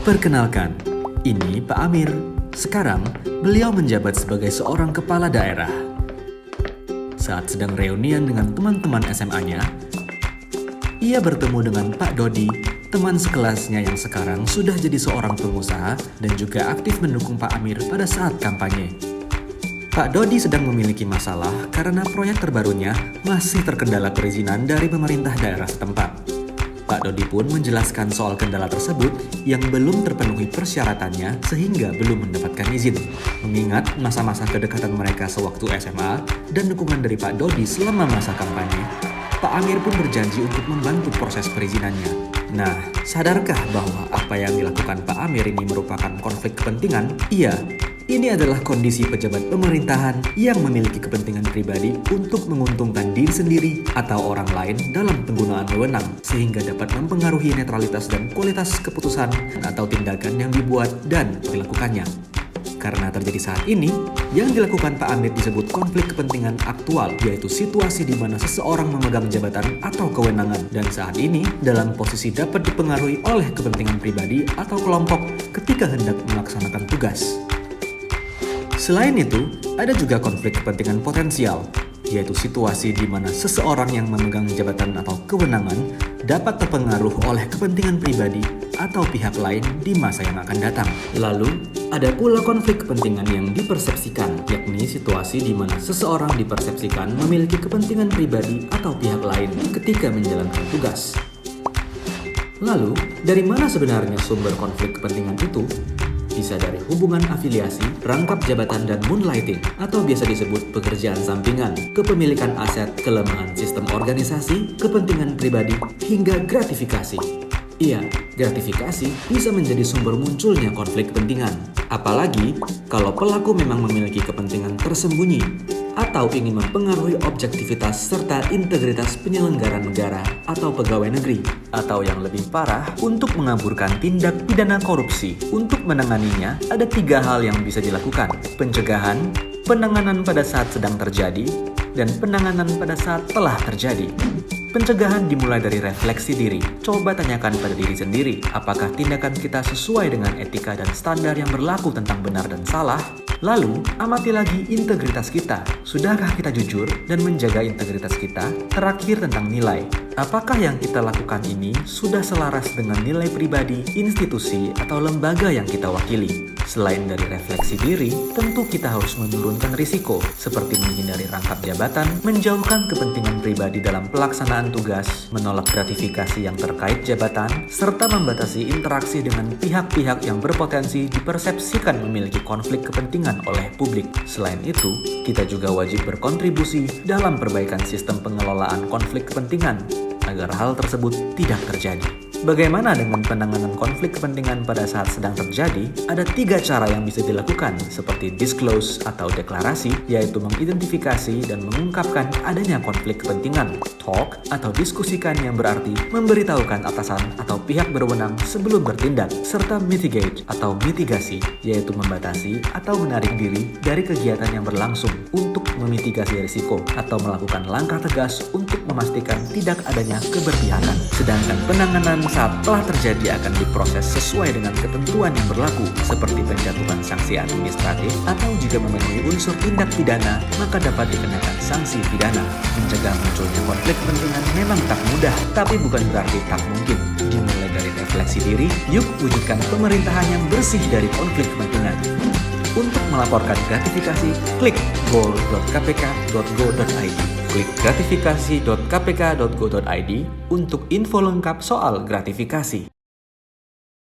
Perkenalkan, ini Pak Amir. Sekarang, beliau menjabat sebagai seorang kepala daerah. Saat sedang reunian dengan teman-teman SMA-nya, ia bertemu dengan Pak Dodi, teman sekelasnya yang sekarang sudah jadi seorang pengusaha dan juga aktif mendukung Pak Amir pada saat kampanye. Pak Dodi sedang memiliki masalah karena proyek terbarunya masih terkendala perizinan dari pemerintah daerah setempat. Pak Dodi pun menjelaskan soal kendala tersebut yang belum terpenuhi persyaratannya sehingga belum mendapatkan izin. Mengingat masa-masa kedekatan mereka sewaktu SMA dan dukungan dari Pak Dodi selama masa kampanye, Pak Amir pun berjanji untuk membantu proses perizinannya. Nah, sadarkah bahwa apa yang dilakukan Pak Amir ini merupakan konflik kepentingan? Iya. Ini adalah kondisi pejabat pemerintahan yang memiliki kepentingan pribadi untuk menguntungkan diri sendiri atau orang lain dalam penggunaan wewenang, sehingga dapat mempengaruhi netralitas dan kualitas keputusan atau tindakan yang dibuat dan dilakukannya. Karena terjadi saat ini, yang dilakukan Pak Amir disebut konflik kepentingan aktual, yaitu situasi di mana seseorang memegang jabatan atau kewenangan dan saat ini dalam posisi dapat dipengaruhi oleh kepentingan pribadi atau kelompok ketika hendak melaksanakan tugas. Selain itu, ada juga konflik kepentingan potensial, yaitu situasi di mana seseorang yang memegang jabatan atau kewenangan dapat terpengaruh oleh kepentingan pribadi atau pihak lain di masa yang akan datang. Lalu, ada pula konflik kepentingan yang dipersepsikan, yakni situasi di mana seseorang dipersepsikan memiliki kepentingan pribadi atau pihak lain ketika menjalankan tugas. Lalu, dari mana sebenarnya sumber konflik kepentingan itu? Bisa dari hubungan afiliasi, rangkap jabatan dan moonlighting, atau biasa disebut pekerjaan sampingan, kepemilikan aset, kelemahan sistem organisasi, kepentingan pribadi, hingga gratifikasi. Iya, gratifikasi bisa menjadi sumber munculnya konflik kepentingan. Apalagi kalau pelaku memang memiliki kepentingan tersembunyi atau ingin mempengaruhi objektivitas serta integritas penyelenggara negara atau pegawai negeri, atau yang lebih parah, untuk mengaburkan tindak pidana korupsi. Untuk menanganinya, ada 3 hal yang bisa dilakukan: pencegahan, penanganan pada saat sedang terjadi, dan penanganan pada saat telah terjadi. Pencegahan dimulai dari refleksi diri. Coba tanyakan pada diri sendiri, apakah tindakan kita sesuai dengan etika dan standar yang berlaku tentang benar dan salah? Lalu, amati lagi integritas kita. Sudahkah kita jujur dan menjaga integritas kita? Terakhir, tentang nilai. Apakah yang kita lakukan ini sudah selaras dengan nilai pribadi, institusi, atau lembaga yang kita wakili? Selain dari refleksi diri, tentu kita harus menurunkan risiko, seperti menghindari rangkap jabatan, menjauhkan kepentingan pribadi dalam pelaksanaan tugas, menolak gratifikasi yang terkait jabatan, serta membatasi interaksi dengan pihak-pihak yang berpotensi dipersepsikan memiliki konflik kepentingan oleh publik. Selain itu, kita juga wajib berkontribusi dalam perbaikan sistem pengelolaan konflik kepentingan agar hal tersebut tidak terjadi. Bagaimana dengan penanganan konflik kepentingan pada saat sedang terjadi? Ada 3 cara yang bisa dilakukan, seperti disclose atau deklarasi, yaitu mengidentifikasi dan mengungkapkan adanya konflik kepentingan. Talk atau diskusikan, yang berarti memberitahukan atasan atau pihak berwenang sebelum bertindak. Serta mitigate atau mitigasi, yaitu membatasi atau menarik diri dari kegiatan yang berlangsung untuk memitigasi risiko atau melakukan langkah tegas untuk memastikan tidak adanya keberpihakan. Sedangkan penanganan saat telah terjadi akan diproses sesuai dengan ketentuan yang berlaku, seperti penjatuhan sanksi administratif, atau jika memenuhi unsur tindak pidana, maka dapat dikenakan sanksi pidana. Mencegah munculnya konflik kepentingan memang tak mudah, tapi bukan berarti tak mungkin. Dimulai dari refleksi diri, yuk wujudkan pemerintahan yang bersih dari konflik kepentingan. Untuk melaporkan gratifikasi, klik goal.kpk.go.id. Klik gratifikasi.kpk.go.id untuk info lengkap soal gratifikasi.